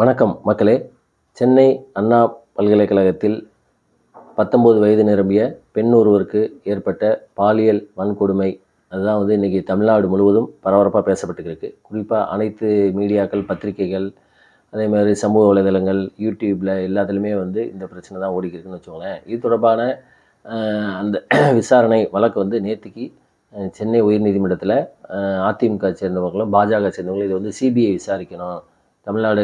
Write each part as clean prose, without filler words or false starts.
வணக்கம் மக்களே. சென்னை அண்ணா பல்கலைக்கழகத்தில் 19 வயது நிரம்பிய பெண் ஒருவருக்கு ஏற்பட்ட பாலியல் வன்கொடுமை அதுதான் இன்றைக்கி தமிழ்நாடு முழுவதும் பரபரப்பாக பேசப்பட்டுருக்கு. குறிப்பாக அனைத்து மீடியாக்கள், பத்திரிகைகள், அதே மாதிரி சமூக வலைதளங்கள், யூடியூப்பில் எல்லாத்துலேயுமே இந்த பிரச்சனை தான் ஓடிக்கிருக்குன்னு வச்சுக்கோங்களேன். இது தொடர்பான அந்த விசாரணை வழக்கு நேற்றுக்கு சென்னை உயர்நீதிமன்றத்தில் அதிமுக சேர்ந்தவர்களும் பாஜக சேர்ந்தவங்களும் இதை சிபிஐ விசாரிக்கணும், தமிழ்நாடு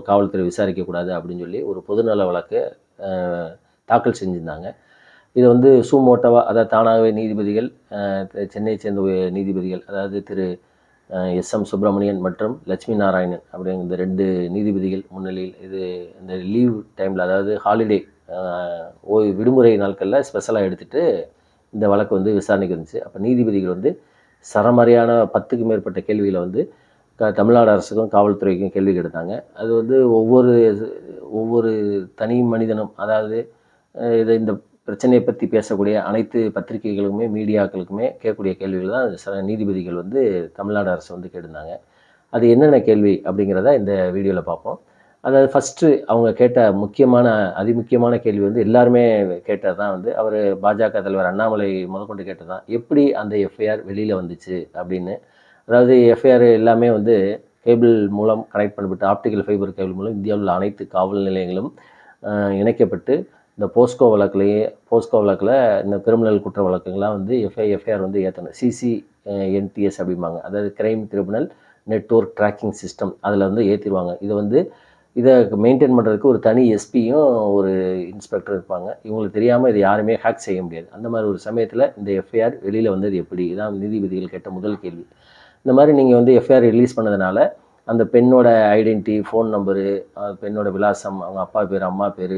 காவல்துறை விசாரிக்கக்கூடாது அப்படின்னு சொல்லி ஒரு பொதுநல வழக்கு தாக்கல் செஞ்சுருந்தாங்க. இதை சூமோட்டோவாக, அதாவது தானாகவே நீதிபதிகள், சென்னையை சேர்ந்த நீதிபதிகள், அதாவது திரு எஸ்எம் சுப்பிரமணியன் மற்றும் லட்சுமி நாராயணன் அப்படிங்கிற இந்த 2 நீதிபதிகள் முன்னிலையில் இது இந்த லீவ் டைமில், அதாவது ஹாலிடே விடுமுறை நாட்களில் ஸ்பெஷலாக எடுத்துகிட்டு இந்த வழக்கு விசாரணைக்கு வந்துச்சு. அப்போ நீதிபதிகள் சரமாரியான 10க்கும் மேற்பட்ட கேள்விகளை தமிழ்நாடு அரசுக்கும் காவல்துறைக்கும் கேள்வி கேட்டாங்க. அது ஒவ்வொரு தனி மனிதனும், அதாவது இந்த பிரச்சனையை பற்றி பேசக்கூடிய அனைத்து பத்திரிகைகளுக்குமே, மீடியாக்களுக்குமே கேட்கக்கூடிய கேள்விகள் தான் நீதிபதிகள் தமிழ்நாடு அரசு கேட்டிருந்தாங்க. அது என்னென்ன கேள்வி அப்படிங்கிறத இந்த வீடியோவில் பார்ப்போம். அதாவது ஃபஸ்ட்டு அவங்க கேட்ட அதிமுக்கியமான கேள்வி எல்லாருமே கேட்டது தான் அவர் பாஜக தலைவர் அண்ணாமலை முதற்கொண்டு கேட்டது தான், எப்படி அந்த எஃப்ஐஆர் வெளியில் வந்துச்சு அப்படின்னு. அதாவது எஃப்ஐஆர் எல்லாமே கேபிள் மூலம் கனெக்ட் பண்ணப்பட்டு, ஆப்டிக்கல் ஃபைபர் கேபிள் மூலம் இந்தியாவில் உள்ள அனைத்து காவல் நிலையங்களும் இணைக்கப்பட்டு, இந்த போஸ்கோ வழக்கில் இந்த கிரிமினல் குற்ற வழக்குங்கள்லாம் எஃப்ஐஆர் ஏற்றணும். சிசிஎன்டிஎஸ் அப்படிம்பாங்க, அதாவது crime tribunal network tracking system, அதில் ஏற்றிடுவாங்க. இதை மெயின்டைன் பண்ணுறதுக்கு ஒரு தனி எஸ்பியும் ஒரு இன்ஸ்பெக்டர் இருப்பாங்க. இவங்களுக்கு தெரியாமல் இது யாருமே ஹேக் செய்ய முடியாது. அந்த மாதிரி ஒரு சமயத்தில் இந்த எஃப்ஐஆர் வெளியில் வந்தது எப்படி, இதான் நீதிபதிகள் கேட்ட முதல் கேள்வி. இந்த மாதிரி நீங்கள் எஃப்ஐஆர் ரிலீஸ் பண்ணதுனால அந்த பெண்ணோட ஐடென்டிட்டி, ஃபோன் நம்பரு, பெண்ணோட விலாசம், அவங்க அப்பா பேர், அம்மா பேர்,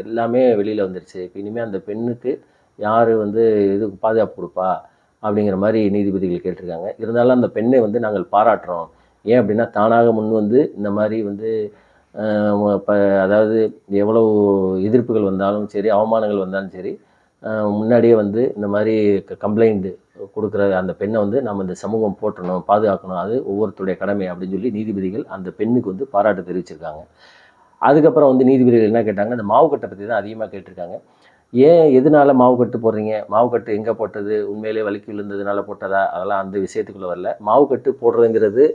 எல்லாமே வெளியில் வந்துருச்சு. இப்போ இனிமேல் அந்த பெண்ணுக்கு யார் இதுக்கு பாதுகாப்பு கொடுப்பா அப்படிங்கிற மாதிரி நீதிபதிகள் கேட்டிருக்காங்க. இருந்தாலும் அந்த பெண்ணை நாங்கள் பாராட்டுறோம். ஏன் அப்படின்னா, தானாக முன் இந்த மாதிரி இப்போ அதாவது எவ்வளவு எதிர்ப்புகள் வந்தாலும் சரி, அவமானங்கள் வந்தாலும் சரி, முன்னாடியே இந்த மாதிரி கம்ப்ளைண்ட் கொடுக்குற அந்த பெண்ணை நம்ம இந்த சமூகம் போற்றணும், பாதுகாக்கணும், அது ஒவ்வொருத்தருடைய கடமை அப்படின்னு சொல்லி நீதிபதிகள் அந்த பெண்ணுக்கு பாராட்டு தெரிவிச்சிருக்காங்க. அதுக்கப்புறம் நீதிபதிகள் என்ன கேட்டாங்க, இந்த மாவுக்கட்டை பற்றி தான் அதிகமாக கேட்டிருக்காங்க. எதனால மாவுக்கட்டு போடுறீங்க, மாவுக்கட்டு எங்கே போட்டது, உண்மையிலே வலிக்கு விழுந்ததுனால போட்டதா, அதெல்லாம் அந்த விஷயத்துக்குள்ளே வரல. மாவுக்கட்டு போடுறதுங்கிறது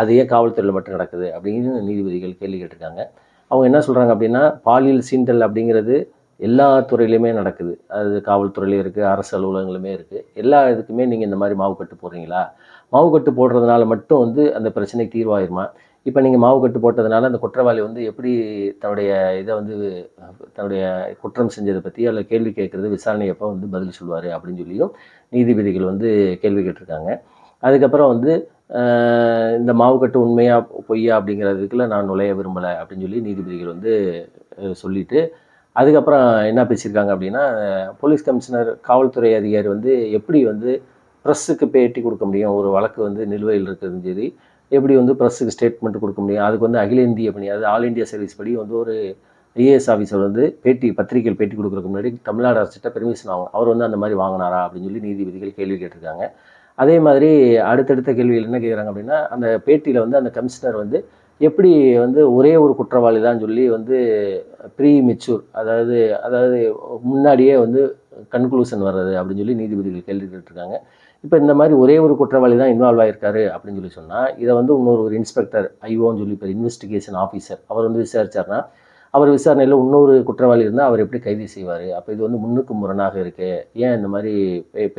அது ஏன் காவல்துறையில் மட்டும் நடக்குது அப்படின்னு நீதிபதிகள் கேள்வி கேட்டிருக்காங்க. அவங்க என்ன சொல்கிறாங்க அப்படின்னா, பாலியல் சீண்டல் அப்படிங்கிறது எல்லா துறையிலையுமே நடக்குது. அது காவல்துறையிலையும் இருக்குது, அரசு அலுவலகங்களுமே இருக்குது. எல்லா இதுக்குமே நீங்கள் இந்த மாதிரி மாவுக்கட்டு போடுறீங்களா, மாவுக்கட்டு போடுறதுனால மட்டும் அந்த பிரச்சனைக்கு தீர்வாயிருமா, இப்போ நீங்கள் மாவுக்கட்டு போட்டதுனால அந்த குற்றவாளி எப்படி தன்னுடைய இதை தன்னுடைய குற்றம் செஞ்சதை பற்றி அதில் கேள்வி கேட்குறது, விசாரணை எப்போ பதில் சொல்லுவார் அப்படின்னு சொல்லியும் நீதிபதிகள் கேள்வி கேட்டிருக்காங்க. அதுக்கப்புறம் இந்த மாவுக்கட்டு உண்மையா பொய்யா அப்படிங்கிறதுக்குள்ள நான் நுழைய விரும்பலை அப்படின்னு சொல்லி நீதிபதிகள் சொல்லிட்டு, அதுக்கப்புறம் என்ன பேசியிருக்காங்க அப்படின்னா, போலீஸ் கமிஷனர், காவல்துறை அதிகாரி எப்படி ப்ரெஸ்ஸுக்கு பேட்டி கொடுக்க முடியும், ஒரு வழக்கு நிலுவையில் இருக்கிறதும் சரி, எப்படி ப்ரெஸ்ஸுக்கு ஸ்டேட்மெண்ட் கொடுக்க முடியும், அதுக்கு அகில இந்திய பணி, அதாவது ஆல் இண்டியா சர்வீஸ் படி ஒரு ஐஏஎஸ் ஆஃபீஸர் பத்திரிகைகள் பேட்டி கொடுக்குறதுக்கு முன்னாடி தமிழ்நாடு அரசிட்ட பெர்மிஷன் ஆகும். அவர் அந்த மாதிரி வாங்கினாரா அப்படின்னு சொல்லி நீதிபதிகள் கேள்வி கேட்டிருக்காங்க. அதே மாதிரி அடுத்தடுத்த கேள்விகள் என்ன கேட்குறாங்க அப்படின்னா, அந்த பேட்டியில் அந்த கமிஷனர் எப்படி ஒரே ஒரு குற்றவாளி தான் சொல்லி ப்ரீ மெச்சூர், அதாவது முன்னாடியே கன்க்ளூஷன் வர்றது அப்படின்னு சொல்லி நீதிபதிகள் கேள்வி கேட்டிருக்காங்க. இப்போ இந்த மாதிரி ஒரே ஒரு குற்றவாளி தான் இன்வால்வ் ஆகிருக்காரு அப்படின்னு சொல்லி சொன்னால், இதை இன்னொரு இன்ஸ்பெக்டர், ஐஓன்னு சொல்லி பேர், இன்வெஸ்டிகேஷன் ஆஃபீஸர், அவர் விசாரிச்சார்னா, அவர் விசாரணையில் இன்னொரு குற்றவாளி இருந்தால் அவர் எப்படி கைது செய்வார், அப்போ இது முன்னுக்கு முரணாக இருக்குது, ஏன் இந்த மாதிரி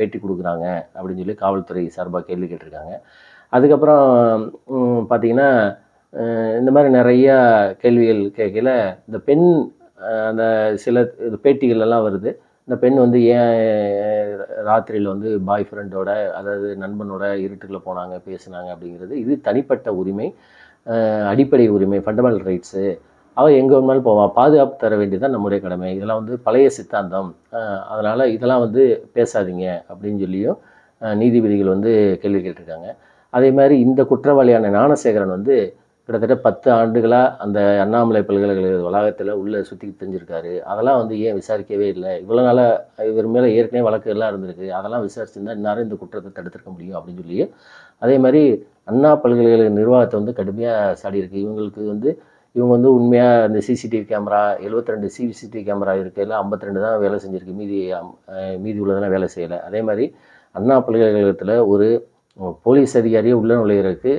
பேட்டி கொடுக்குறாங்க அப்படின்னு சொல்லி காவல்துறை சார்பாக கேள்வி கேட்டிருக்காங்க. அதுக்கப்புறம் பார்த்திங்கன்னா, இந்த மாதிரி நிறையா கேள்விகள் கேட்கல இந்த பெண், அந்த சில பேட்டிகளெல்லாம் வருது, இந்த பெண் ஏன் ராத்திரியில் பாய் ஃப்ரெண்டோட, அதாவது நண்பனோட இருட்டுக்குள்ளே போனாங்க, பேசினாங்க அப்படிங்கிறது, இது தனிப்பட்ட உரிமை, அடிப்படை உரிமை, ஃபண்டமெண்டல் ரைட்ஸு, அவள் எங்கே வேணுமாலும் போவாள், பாதுகாப்பு தர வேண்டியதான் நம்முடைய கடமை, இதெல்லாம் பழைய சித்தாந்தம், அதனால் இதெல்லாம் பேசாதீங்க அப்படின்னு சொல்லியும் நீதிபதிகள் கேள்வி கேட்டிருக்காங்க. அதே மாதிரி இந்த குற்றவாளியான ஞானசேகரன் கிட்டத்தட்ட 10 ஆண்டுகளாக அந்த அண்ணாமலை பல்கலைக்கழக வளாகத்தில் உள்ளே சுற்றி தெரிஞ்சிருக்காரு. அதெல்லாம் ஏன் விசாரிக்கவே இல்லை, இவ்வளோ நாளாக இவர் மேலே ஏற்கனவே வழக்கு எல்லாம் இருந்திருக்கு, அதெல்லாம் விசாரிச்சிருந்தா இந்நேரம் இந்த குற்றத்தை தடுத்திருக்க முடியும் அப்படின்னு சொல்லி அதே மாதிரி அண்ணா பல்கலைக்கழக நிர்வாகத்தை கடுமையாக சாடி இருக்கு. இவங்களுக்கு இவங்க வந்து உண்மையாக அந்த சிசிடிவி கேமரா 72 சிசிடிவி கேமரா இருக்கையில் 52 தான் வேலை செஞ்சுருக்கு, மீதி உள்ளதெல்லாம் வேலை செய்யலை. அதே மாதிரி அண்ணா பல்கலைக்கழகத்தில் ஒரு போலீஸ் அதிகாரியே உள்ளே நுழையிறதுக்கு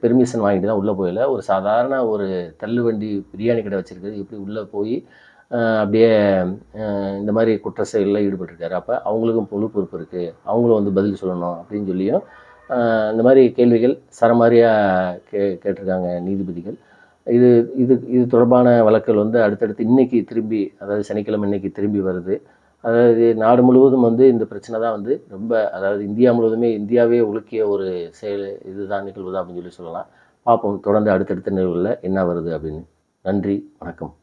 பெர்மிஷன் வாங்கிட்டு தான் உள்ளே போயில. ஒரு சாதாரண ஒரு தள்ளுவண்டி பிரியாணி கடை வச்சுருக்கிறது எப்படி உள்ளே போய் அப்படியே இந்த மாதிரி குற்ற செயலில் ஈடுபட்டிருக்காரு. அப்போ அவங்களுக்கும் முழு பொறுப்பு இருக்குது, அவங்களும் வந்து பதில் சொல்லணும் அப்படின்னு சொல்லியும் இந்த மாதிரி கேள்விகள் சரமாரியாக கேட்டிருக்காங்க நீதிபதிகள். இது இது இது தொடர்பான வழக்குகள் வந்து அடுத்தடுத்து இன்னைக்கு திரும்பி, அதாவது சனிக்கிழமை இன்னைக்கு திரும்பி வருது. அதாவது நாடு முழுவதும் வந்து இந்த பிரச்சனை தான் வந்து ரொம்ப, அதாவது இந்தியா முழுவதுமே, இந்தியாவே உலுக்கிய ஒரு செயல் இதுதான், நிகழ்வு தான் அப்படின்னு சொல்லலாம். பார்ப்போம் தொடர்ந்து அடுத்தடுத்த நிகழ்வுகளில் என்ன வருது அப்படின்னு. நன்றி, வணக்கம்.